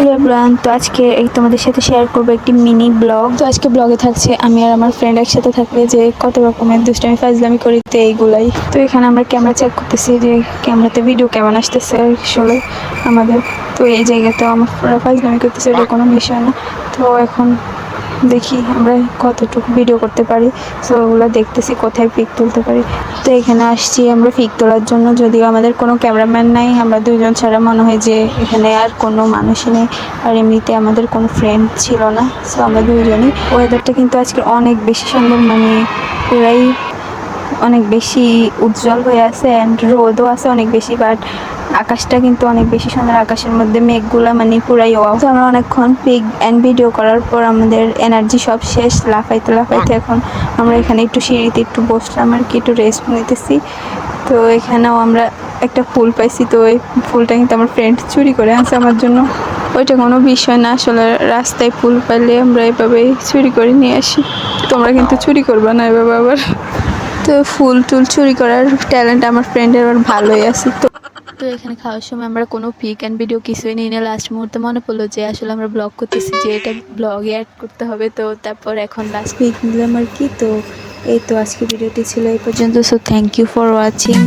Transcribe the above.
Hello everyone, তো আজকে এই তোমাদের সাথে শেয়ার করবো একটি মিনি ব্লগ। তো আজকে ব্লগে থাকছে আমি আর আমার ফ্রেন্ড একসাথে থাকবে যে কত রকমের দুষ্টামি ফাজলামি করি তো এইগুলাই। তো এখানে আমরা ক্যামেরা চেক করতেছি যে ক্যামেরাতে ভিডিও কেমন আসতেছে আসলে আমাদের। তো এই জায়গাতেও আমরা ফাজলামি করতেছি, এটা কোনো বিষয় না। তো এখন দেখি আমরা কতটুকু ভিডিও করতে পারি, সো ওগুলো দেখতেছি কোথায় পিক তুলতে পারি। তো এখানে আসছি আমরা পিক তোলার জন্য, যদিও আমাদের কোনো ক্যামেরাম্যান নাই, আমরা দুইজন ছাড়া মনে হয় যে এখানে আর কোনো মানুষই নেই। আর এমনিতে আমাদের কোনো ফ্রেন্ড ছিল না, সো আমরা দুইজনই। ওয়েদারটা কিন্তু আজকে অনেক বেশি সুন্দর, মানে পুরাই অনেক বেশি উজ্জ্বল হয়ে আছে অ্যান্ড রোদও আছে অনেক বেশি, বাট আকাশটা কিন্তু অনেক বেশি সুন্দর। আকাশের মধ্যে মেঘগুলা মানে পুরাই ওয়াও। তো আমরা অনেকক্ষণ পিক অ্যান্ড ভিডিও করার পর আমাদের এনার্জি সব শেষ, লাফাইতে লাফাইতে এখন আমরা এখানে একটু সিঁড়িতে একটু বসলাম আর কি, একটু রেস্ট নিতেছি। তো এখানেও আমরা একটা ফুল পাইছি, তো ওই ফুলটা কিন্তু আমার ফ্রেন্ড চুরি করে আনছে আমার জন্য। ওইটা কোনো বিষয় না, আসলে রাস্তায় ফুল পাইলে আমরা এভাবেই চুরি করে নিয়ে আসি। তোমরা কিন্তু চুরি করবে না এভাবে আবার। তো ফুল টুল চুরি করার ট্যালেন্ট আমার ফ্রেন্ডের আবার ভালোই আছে। তো এখানে খাওয়ার সময় আমরা কোনো পিক অ্যান্ড ভিডিও কিছুই নিই না। লাস্ট মুহূর্তে মনে পড়লো যে আসলে আমরা ব্লগ করতেছি, যে এটা ব্লগে অ্যাড করতে হবে। তো তারপর এখন লাস্ট পিক নিলাম আর কি। তো এই তো আজকে ভিডিওটি ছিল এই পর্যন্ত। So thank you for watching.